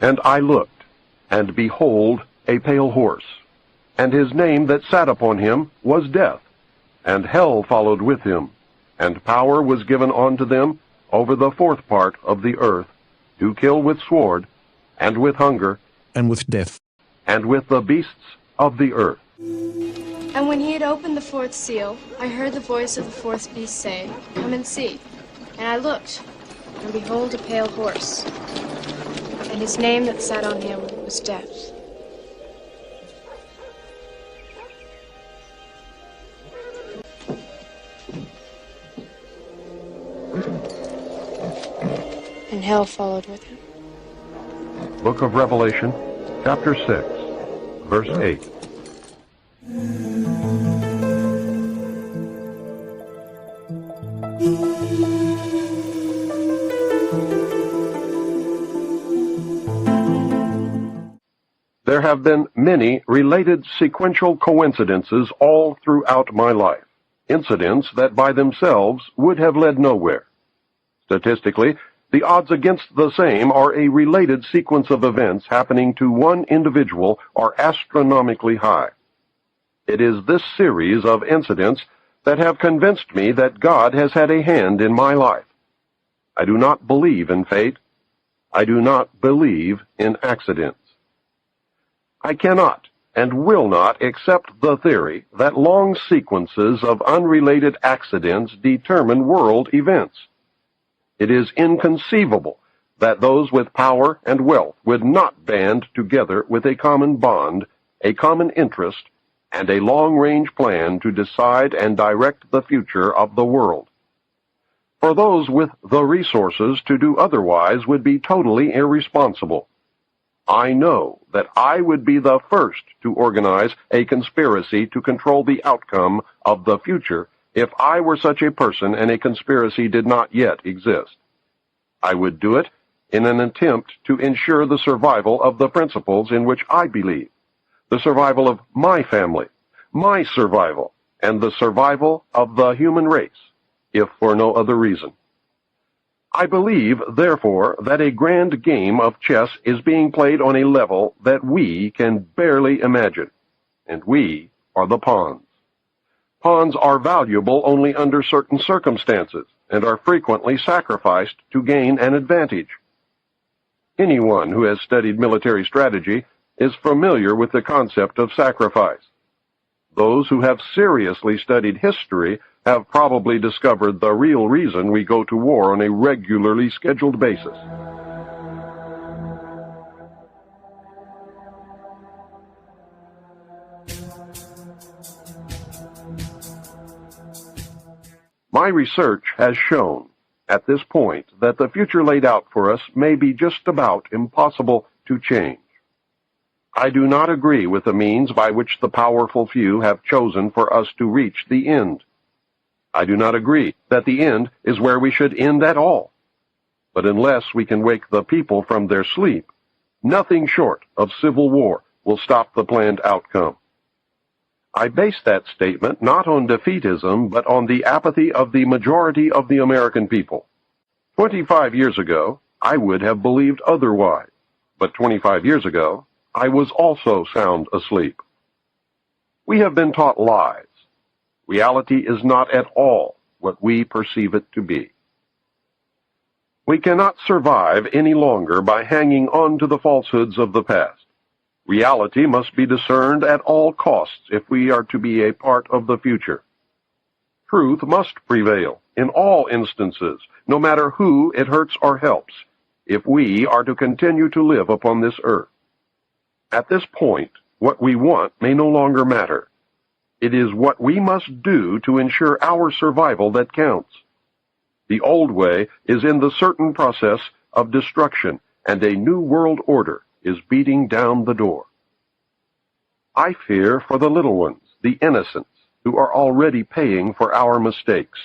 And I looked, and behold, a pale horse. And his name that sat upon him was Death, and hell followed with him. And power was given unto them over the fourth part of the earth, to kill with sword, and with hunger, and with death, and with the beasts of the earth. And when he had opened the fourth seal, I heard the voice of the fourth beast say, Come and see. And I looked, and behold, a pale horse. And his name that sat on him was Death. And hell followed with him. Book of Revelation, chapter 6, verse 8. There have been many related sequential coincidences all throughout my life, incidents that by themselves would have led nowhere. Statistically, the odds against the same or a related sequence of events happening to one individual are astronomically high. It is this series of incidents that have convinced me that God has had a hand in my life. I do not believe in fate. I do not believe in accidents. I cannot and will not accept the theory that long sequences of unrelated accidents determine world events. It is inconceivable that those with power and wealth would not band together with a common bond, a common interest, and a long-range plan to decide and direct the future of the world. For those with the resources to do otherwise would be totally irresponsible. I know that I would be the first to organize a conspiracy to control the outcome of the future if I were such a person and a conspiracy did not yet exist. I would do it in an attempt to ensure the survival of the principles in which I believe, the survival of my family, my survival, and the survival of the human race, if for no other reason. I believe, therefore, that a grand game of chess is being played on a level that we can barely imagine, and we are the pawns. Pawns are valuable only under certain circumstances, and are frequently sacrificed to gain an advantage. Anyone who has studied military strategy is familiar with the concept of sacrifice. Those who have seriously studied history have probably discovered the real reason we go to war on a regularly scheduled basis. My research has shown, at this point, that the future laid out for us may be just about impossible to change. I do not agree with the means by which the powerful few have chosen for us to reach the end. I do not agree that the end is where we should end at all. But unless we can wake the people from their sleep, nothing short of civil war will stop the planned outcome. I base that statement not on defeatism, but on the apathy of the majority of the American people. 25 years ago, I would have believed otherwise, but 25 years ago, I was also sound asleep. We have been taught lies. Reality is not at all what we perceive it to be. We cannot survive any longer by hanging on to the falsehoods of the past. Reality must be discerned at all costs if we are to be a part of the future. Truth must prevail in all instances, no matter who it hurts or helps, if we are to continue to live upon this earth. At this point, what we want may no longer matter. It is what we must do to ensure our survival that counts. The old way is in the certain process of destruction, and a new world order is beating down the door. I fear for the little ones, the innocents, who are already paying for our mistakes.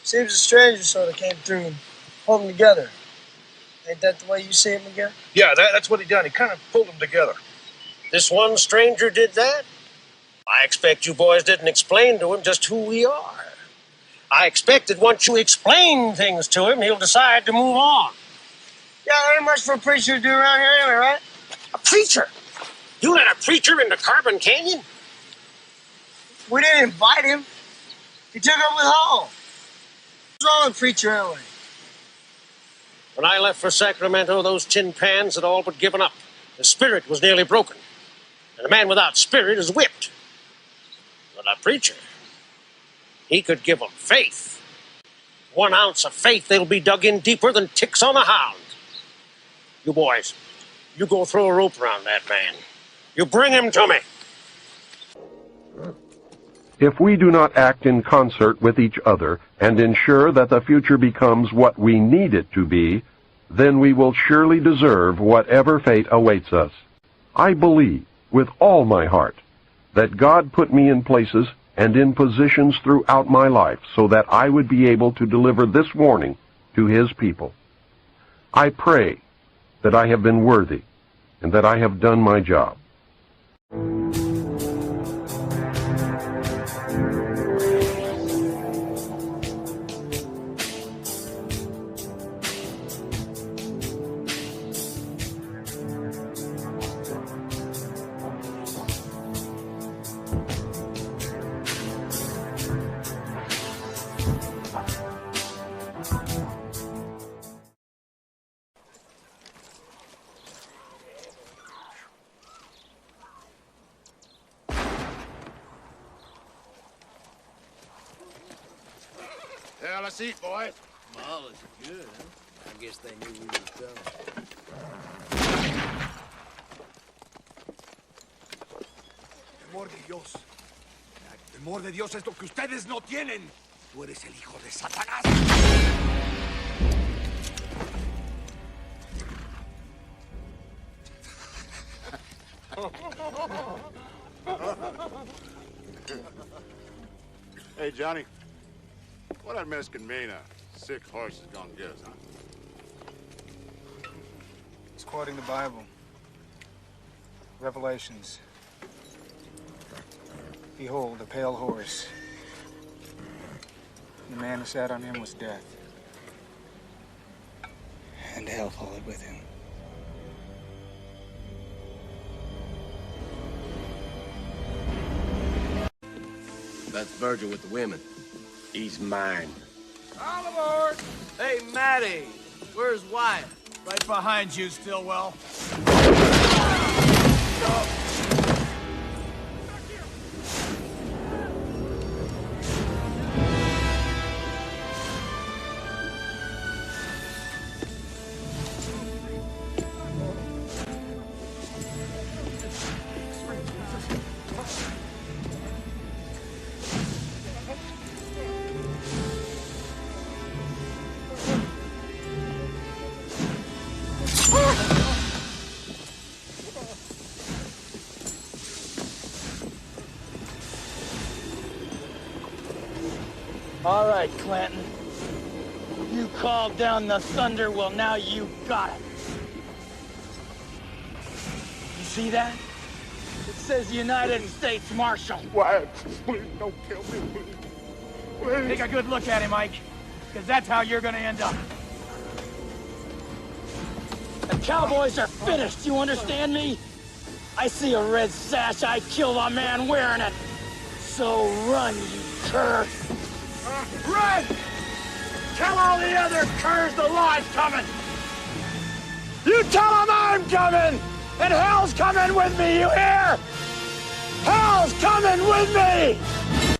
Seems a stranger sort of came through and pulled them together. Ain't that the way you see him, Miguel? Yeah, that's what he done. He kind of pulled them together. This one stranger did that? I expect you boys didn't explain to him just who we are. I expect that once you explain things to him, he'll decide to move on. Yeah, there ain't much for a preacher to do around here anyway, right? A preacher? You let a preacher into Carbon Canyon? We didn't invite him. He took up with Hall. What's wrong with preacher anyway? When I left for Sacramento, those tin pans had all but given up. The spirit was nearly broken. And a man without spirit is whipped. But a preacher, he could give them faith. 1 ounce of faith, they'll be dug in deeper than ticks on a hound. You boys, you go throw a rope around that man. You bring him to me. If we do not act in concert with each other and ensure that the future becomes what we need it to be, then we will surely deserve whatever fate awaits us. I believe, with all my heart, that God put me in places and in positions throughout my life so that I would be able to deliver this warning to His people. I pray that I have been worthy and that I have done my job. Yeah, let's eat, boys. Well, it's good, huh? I guess they knew we was coming. Temor de Dios. El temor de Dios es lo que ustedes no tienen. Tú eres el hijo de Satanás. Hey, Johnny. What that Mexican mean a sick horse is gonna get us, huh? He's quoting the Bible. Revelations. Behold, a pale horse. The man who sat on him was death. And hell followed with him. That's Virgil with the women. He's mine. All aboard! Hey, Matty, where's Wyatt? Right behind you, Stillwell. All right, Clanton. You called down the thunder, well, now you got it. You see that? It says United States Marshal. Wyatt, please don't kill me, please. Please. Take a good look at him, Ike, because that's how you're gonna end up. The cowboys are finished, you understand me? I see a red sash, I kill a man wearing it. So run, you cur. Run! Tell all the other curs the law's coming! You tell them I'm coming! And hell's coming with me, you hear? Hell's coming with me!